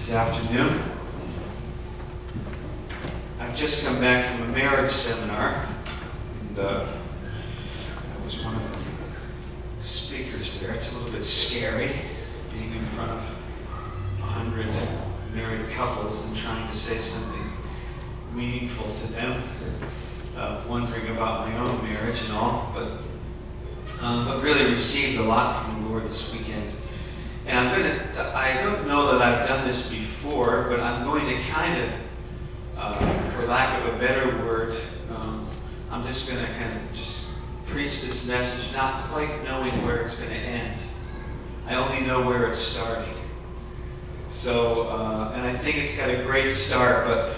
this afternoon. I've just come back from a marriage seminar, and I was one of the speakers there. It's a little bit scary being in front of 100 married couples and trying to say something meaningful to them, wondering about my own marriage and all, but really received a lot from the Lord this weekend. And I don't know that I've done this before, but I'm going to kind of, for lack of a better word, I'm just going to kind of just preach this message, not quite knowing where it's going to end. I only know where it's starting. So, and I think it's got a great start, but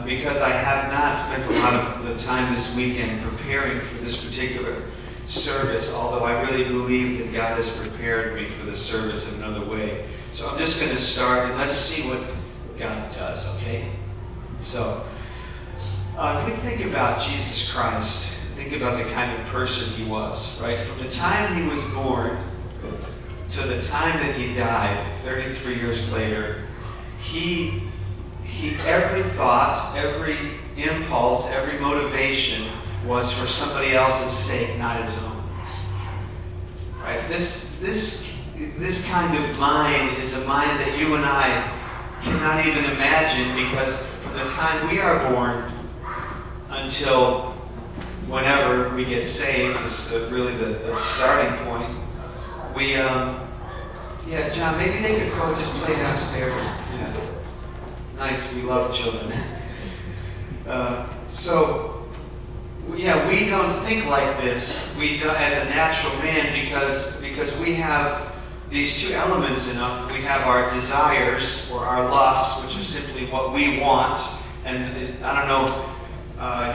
because I have not spent a lot of the time this weekend preparing for this particular service, although I really believe that God has prepared me for the service in another way. So I'm just going to start, and let's see what God does, okay? So, if we think about Jesus Christ, think about the kind of person he was, right? From the time he was born to the time that he died, 33 years later, he every thought, every impulse, every motivation was for somebody else's sake, not his own. Right? This kind of mind is a mind that you and I cannot even imagine, because from the time we are born until whenever we get saved is really the starting point. Yeah, John, maybe they could go just play downstairs. Yeah. Nice, we love children. We don't think like this. We don't, as a natural man, because we have these two elements in us. We have our desires or our lusts, which are simply what we want. And I don't know,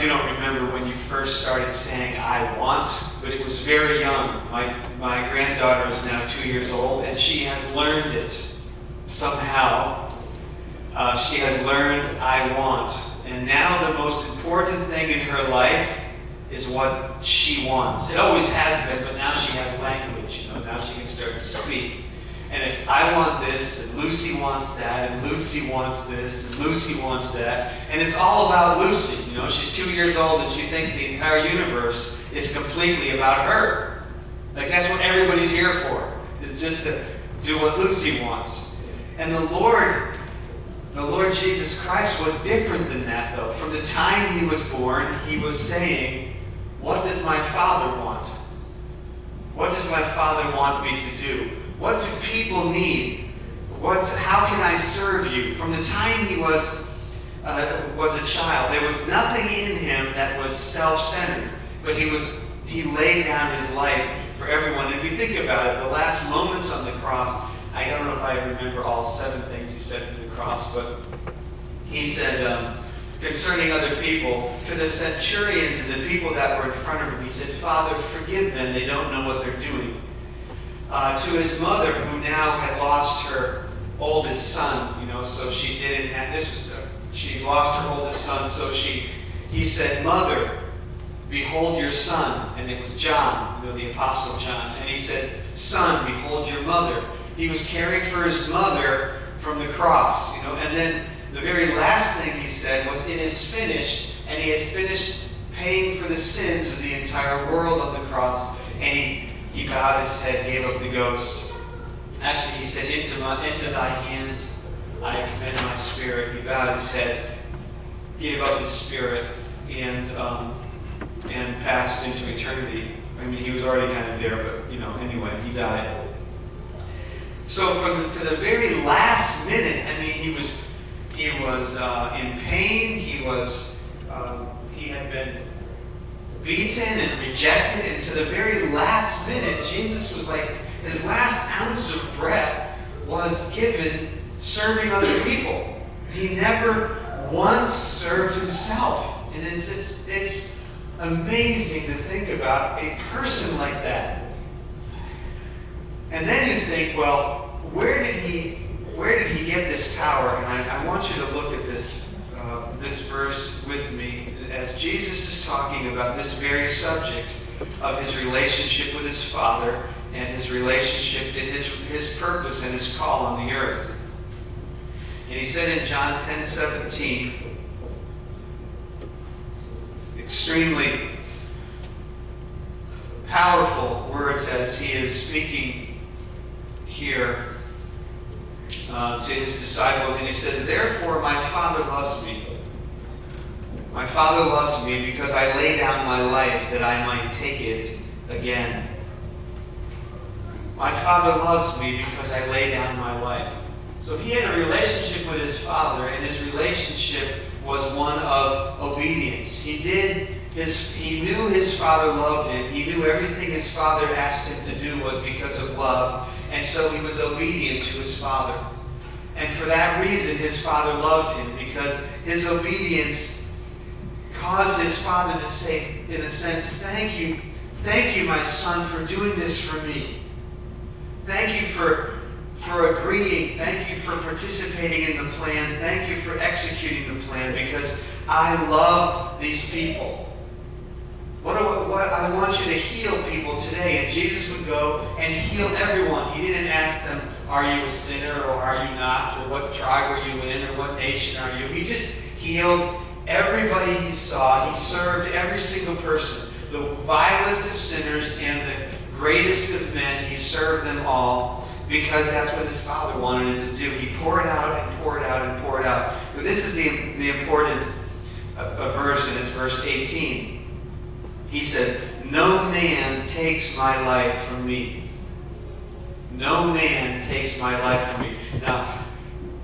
you don't remember when you first started saying "I want," but it was very young. My granddaughter is now 2 years old, and she has learned it somehow. She has learned "I want." And now the most important thing in her life is what she wants. It always has been, but now she has language. Now she can start to speak. And it's, I want this, and Lucy wants that, and Lucy wants this, and Lucy wants that. And it's all about Lucy. She's 2 years old, and she thinks the entire universe is completely about her. Like, that's what everybody's here for, is just to do what Lucy wants. And the Lord Jesus Christ was different than that, though. From the time he was born, he was saying, what does my Father want? What does my Father want me to do? What do people need? How can I serve you? From the time he was a child, there was nothing in him that was self-centered, but he laid down his life for everyone. And if you think about it, the last moments on the cross, I don't know if I remember all 7 things he said from the cross, but he said concerning other people, to the centurions and the people that were in front of him, he said, Father, forgive them, they don't know what they're doing. To his mother, who now had lost her oldest son, so she didn't have, she lost her oldest son, so he said, Mother, behold your son. And it was John, the Apostle John. And he said, Son, behold your mother. He was caring for his mother from the cross, and then the very last thing he said was, it is finished, and he had finished paying for the sins of the entire world on the cross, and he bowed his head, gave up the ghost. Actually, he said, into thy hands I commend my spirit. He bowed his head, gave up his spirit, and passed into eternity. I mean, he was already kind of there, but anyway, he died. So to the very last minute, he was in pain. He had been beaten and rejected, and to the very last minute, Jesus was like, his last ounce of breath was given serving other people. He never once served himself, and it's amazing to think about a person like that. And then you think, well, where did he get this power? And I want you to look at this verse with me as Jesus is talking about this very subject of his relationship with his Father and his relationship to his purpose and his call on the earth. And he said in John 10:17, extremely powerful words as he is speaking here to his disciples. And he says, "Therefore my Father loves me. My Father loves me because I lay down my life that I might take it again." My Father loves me because I lay down my life. So he had a relationship with his Father, and his relationship was one of obedience. He knew his Father loved him. He knew everything his Father asked him to do was because of love, and so he was obedient to his Father. And for that reason, his Father loved him, because his obedience caused his Father to say, in a sense, thank you, my Son, for doing this for me. Thank you for agreeing. Thank you for participating in the plan. Thank you for executing the plan, because I love these people. I want you to heal people today. And Jesus would go and heal everyone. He didn't ask them, are you a sinner or are you not? Or what tribe are you in? Or what nation are you? He just healed everybody he saw. He served every single person. The vilest of sinners and the greatest of men, he served them all, because that's what his Father wanted him to do. He poured out and poured out and poured out. But this is the important verse, and it's verse 18. He said, "No man takes my life from me." No man takes my life from me. Now,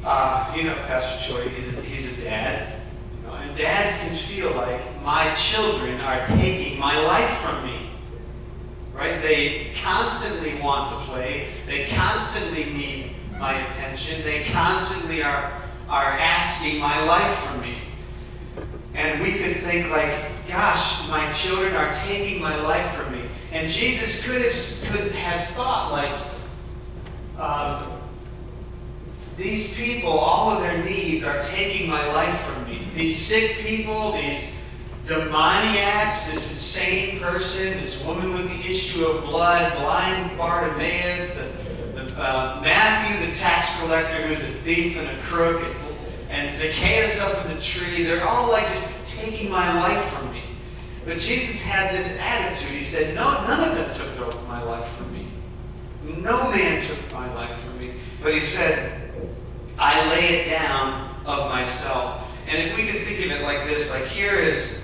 Pastor Choi, he's a dad. And dads can feel like my children are taking my life from me. Right? They constantly want to play. They constantly need my attention. They constantly are asking my life from me. And we could think like, gosh, my children are taking my life from me. And Jesus could have thought like, these people, all of their needs are taking my life from me. These sick people, these demoniacs, this insane person, this woman with the issue of blood, blind Bartimaeus, Matthew, the tax collector, who's a thief and a crook, and Zacchaeus up in the tree. They're all like just taking my life from me. But Jesus had this attitude. He said, no, none of them took my life from me. No man took my life from me. But he said, I lay it down of myself. And if we could think of it like this, like here is,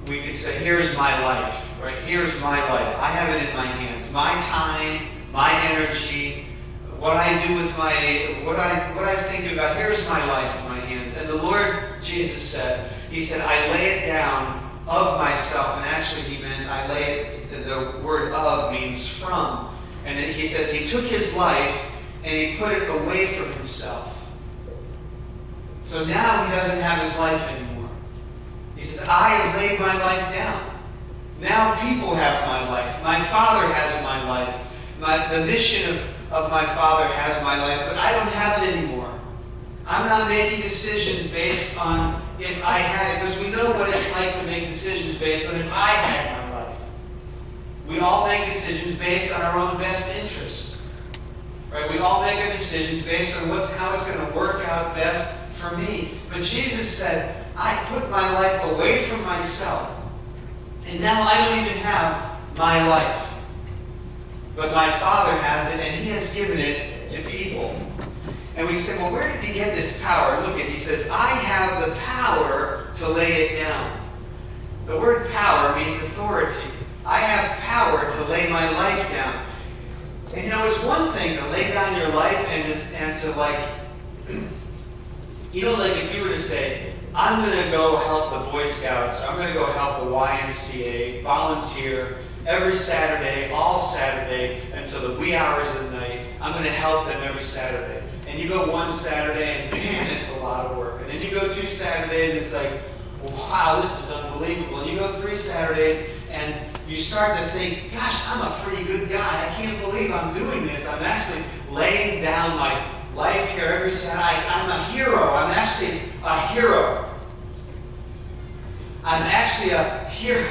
we could say, here's my life, right? Here's my life. I have it in my hands. My time, my energy, what I do with what I think about, here's my life in my hands. And the Lord Jesus said, he said, I lay it down of myself. And actually he meant, the word of means from. And he says he took his life and he put it away from himself. So now he doesn't have his life anymore. He says, I have laid my life down. Now people have my life. My Father has my life. The mission of my Father has my life, but I don't have it anymore. I'm not making decisions based on if I had it, because we know what it's like to make decisions based on if I had my life. We all make decisions based on our own best interests. Right? We all make our decisions based on how it's going to work out best for me. But Jesus said, I put my life away from myself. And now I don't even have my life. But my Father has it, and he has given it to people. And we say, well, where did he get this power? Look at, he says, I have the power to lay it down. The word power means authority. I have power to lay my life down. And it's one thing to lay down your life and to like, like if you were to say, I'm going to go help the Boy Scouts, I'm going to go help the YMCA, volunteer every Saturday, all Saturday, until the wee hours of the night. I'm going to help them every Saturday. And you go one Saturday, and man, it's a lot of work. And then you go 2 Saturdays, and it's like, wow, this is unbelievable. And you go 3 Saturdays, and you start to think, gosh, I'm a pretty good guy. I can't believe I'm doing this. I'm actually laying down my life here every Saturday. I'm a hero. I'm actually a hero. I'm actually a hero.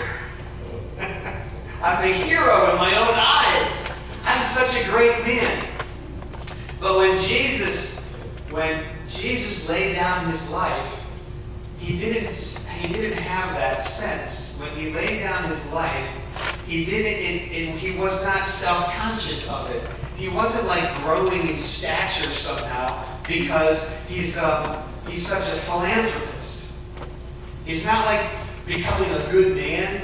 I'm a hero in my own eyes. I'm such a great man. But when Jesus when Jesus laid down his life, he didn't have that sense. When he laid down his life, he did it, he was not self-conscious of it. He wasn't like growing in stature somehow because he's such a philanthropist. He's not like becoming a good man.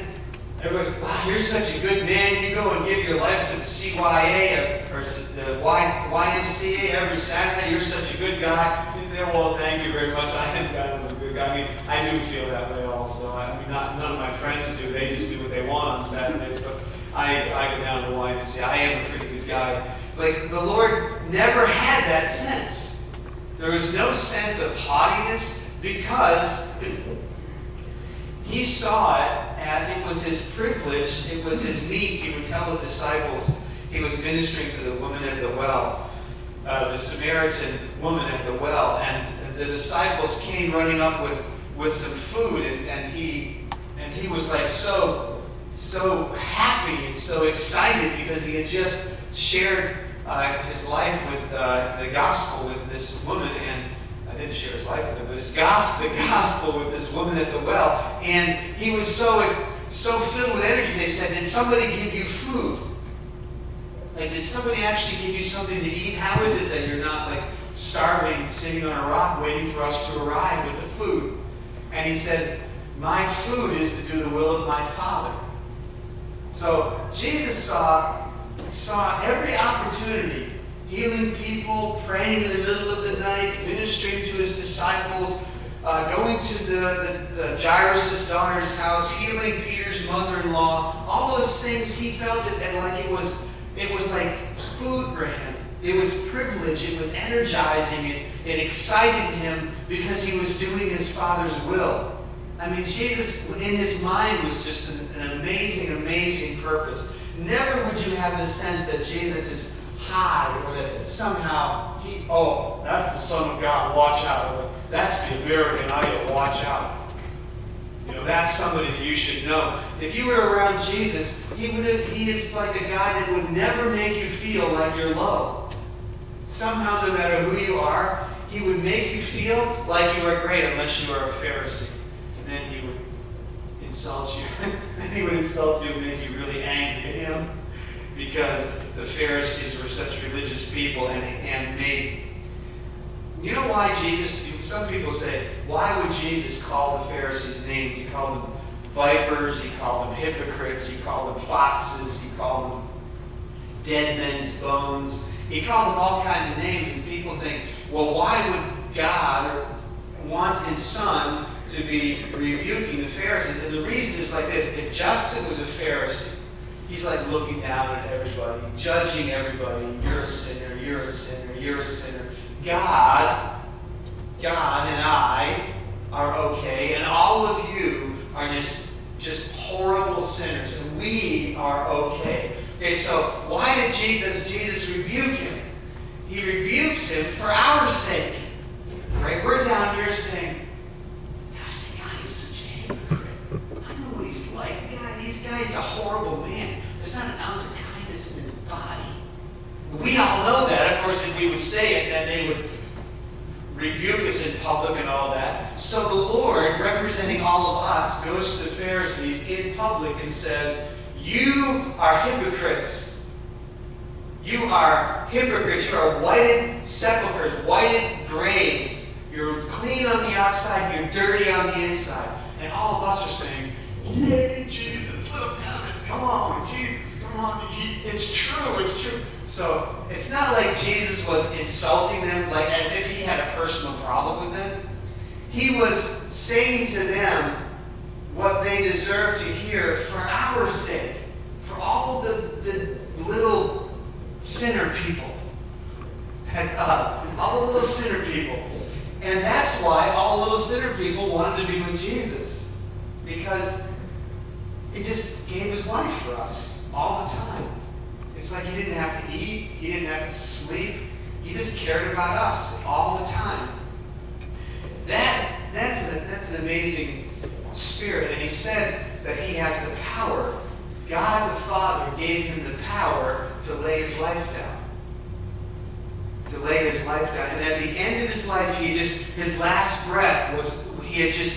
Everybody's, wow, you're such a good man. You go and give your life to the CYA or the YMCA every Saturday. You're such a good guy. You say, well, thank you very much. I am kind of a good guy. I mean, I do feel that way also. I mean, none of my friends do. They just do what they want on Saturdays. But I go down to the YMCA. I am a pretty good guy. Like, the Lord never had that sense. There was no sense of haughtiness because he saw it, and it was his privilege, it was his meat. He would tell his disciples, he was ministering to the woman at the well, the Samaritan woman at the well, and the disciples came running up with some food, and he was like so happy and so excited because he had just shared his life with the gospel with this woman, and I didn't share his life with her, but the gospel with this woman at the well, and he was so filled with energy. They said, did somebody give you food? Like, did somebody actually give you something to eat? How is it that you're not like starving, sitting on a rock, waiting for us to arrive with the food? And he said, my food is to do the will of my Father. So Jesus saw every opportunity, healing people, praying in the middle of the night, ministering to his disciples, going to the Jairus' daughter's house, healing Peter's mother-in-law. All those things, he felt it, and like it was like food for him. It was privilege. It was energizing. It excited him because he was doing his Father's will. I mean, Jesus, in his mind, was just an amazing, amazing purpose. Never would you have the sense that Jesus is high, or that somehow that's the Son of God, watch out. Or that's the American Idol, watch out. You know, that's somebody that you should know. If you were around Jesus, he is like a guy that would never make you feel like you're low. Somehow, no matter who you are, he would make you feel like you are great, unless you are a Pharisee. And then he would insult you. Then he would insult you and make you really angry at him, because the Pharisees were such religious people and made... You know why Jesus... Some people say, why would Jesus call the Pharisees names? He called them vipers, he called them hypocrites, he called them foxes, he called them dead men's bones. He called them all kinds of names, and people think, well, why would God want his Son to be rebuking the Pharisees? And the reason is like this. If Justin was a Pharisee, he's like looking down at everybody, judging everybody. You're a sinner, you're a sinner, you're a sinner. God and I are okay, and all of you are just horrible sinners, and we are okay. Okay, so why does Jesus rebuke him? He rebukes him for our sake. Right? We're down here saying, gosh, that guy is such a hypocrite. I know what he's like. This guy is a horrible man. There's not an ounce of kindness in his body. We all know that. Of course, if we would say it, then they would rebuke us in public and all that. So the Lord, representing all of us, goes to the Pharisees in public and says, you are hypocrites. You are hypocrites. You are whited sepulchres, whited graves. You're clean on the outside, you're dirty on the inside. And all of us are saying, yay, Jesus, let him have it. Come on, Jesus, come on. It's true, it's true. So it's not like Jesus was insulting them, like as if he had a personal problem with them. He was saying to them what they deserve to hear for our sake, for all the little sinner people. That's us, all the little sinner people. And that's why all little sinner people wanted to be with Jesus, because he just gave his life for us all the time. It's like he didn't have to eat, he didn't have to sleep, he just cared about us all the time. That's an amazing spirit. And he said that he has the power. God the Father gave him the power to lay his life down. to lay his life down. And at the end of his life, his last breath he had just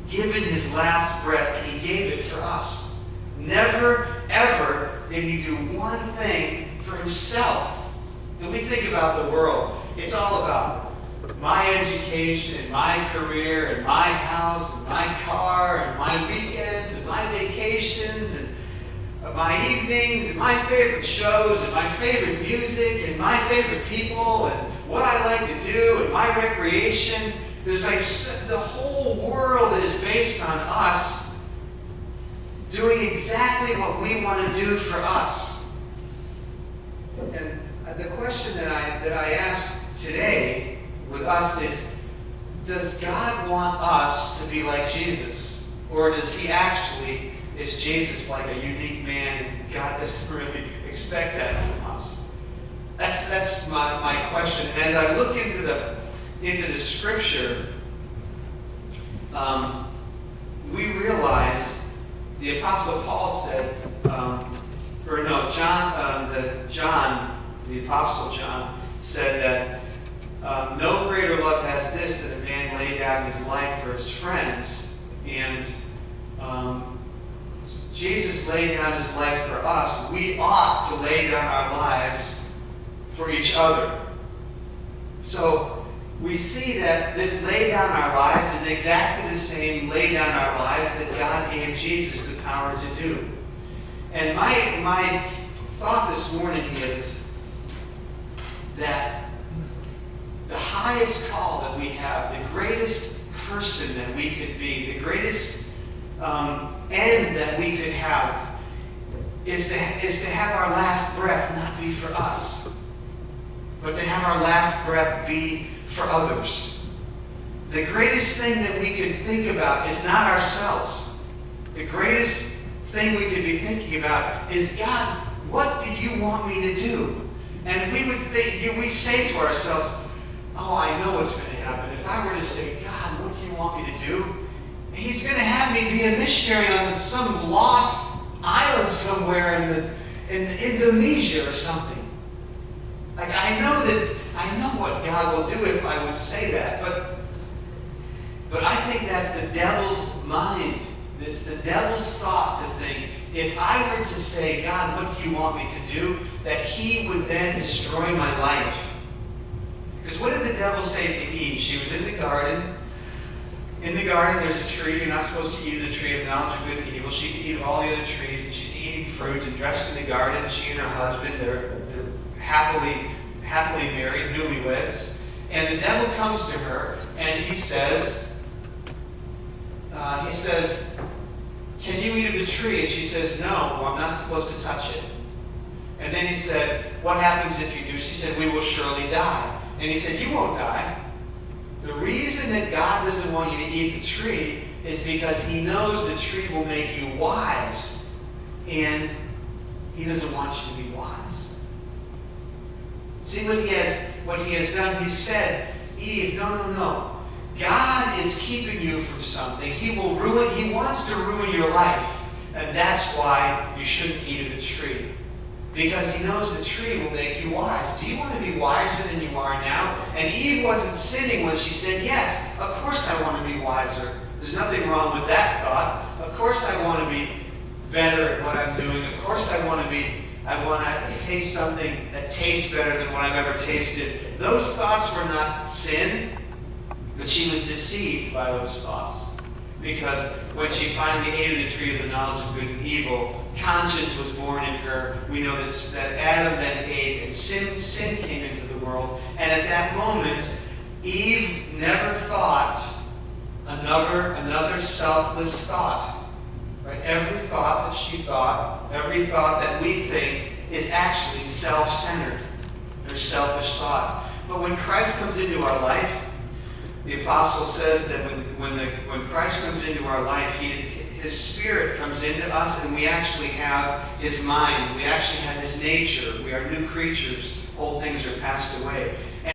given his last breath, and he gave it for us. Never, ever did he do one thing for himself. When we think about the world, it's all about my education and my career and my house and my car and my weekends and my vacations and my evenings and my favorite shows and my favorite music and my favorite people and what I like to do and my recreation. There's like the whole world is based on us doing exactly what we want to do for us. And the question that I asked today with us is, does God want us to be like Jesus? Or is Jesus like a unique man and God doesn't really expect that from us? That's my question. And as I look into the scripture, we realize the Apostle Paul said, the Apostle John said that no greater love has this than a man lay down his life for his friends. And Jesus laid down his life for us. We ought to lay down our lives for each other. So we see that this lay down our lives is exactly the same lay down our lives that God gave Jesus the power to do. And my thought this morning is that the highest call that we have, the greatest person that we could be, the greatest end that we could have is to have our last breath not be for us, but to have our last breath be for others. The greatest thing that we could think about is not ourselves. The greatest thing we could be thinking about is, God, what do you want me to do? And we say to ourselves, oh, I know what's going to happen. If I were to say, God, what do you want me to do? He's going to have me be a missionary on some lost island somewhere in Indonesia or something. Like, I know what God will do if I would say that, but I think that's the devil's mind. It's the devil's thought to think, if I were to say, God, what do you want me to do? That he would then destroy my life. Because what did the devil say to Eve? She was in the garden. In the garden, there's a tree. You're not supposed to eat of the tree of knowledge of good and evil. She can eat of all the other trees, and she's eating fruit and dressed in the garden. She and her husband, they're happily married, newlyweds. And the devil comes to her, and he says, can you eat of the tree? And she says, no, I'm not supposed to touch it. And then he said, what happens if you do? She said, we will surely die. And he said, you won't die. The reason that God doesn't want you to eat the tree is because he knows the tree will make you wise. And he doesn't want you to be wise. See what he has done? He said, Eve, no. God is keeping you from something. He wants to ruin your life. And that's why you shouldn't eat of the tree. Because he knows the tree will make you wise. Do you want to be wiser than you are now? And Eve wasn't sinning when she said, yes, of course I want to be wiser. There's nothing wrong with that thought. Of course I want to be better at what I'm doing. Of course I want to taste something that tastes better than what I've ever tasted. Those thoughts were not sin, but she was deceived by those thoughts. Because when she finally ate of the tree of the knowledge of good and evil, conscience was born in her. We know that Adam then ate, and sin came into the world. And at that moment, Eve never thought another selfless thought. Right? Every thought that she thought, every thought that we think is actually self-centered. They're selfish thoughts. But when Christ comes into our life, the apostle says that when Christ comes into our life, his Spirit comes into us, and we actually have his mind. We actually have his nature. We are new creatures. Old things are passed away.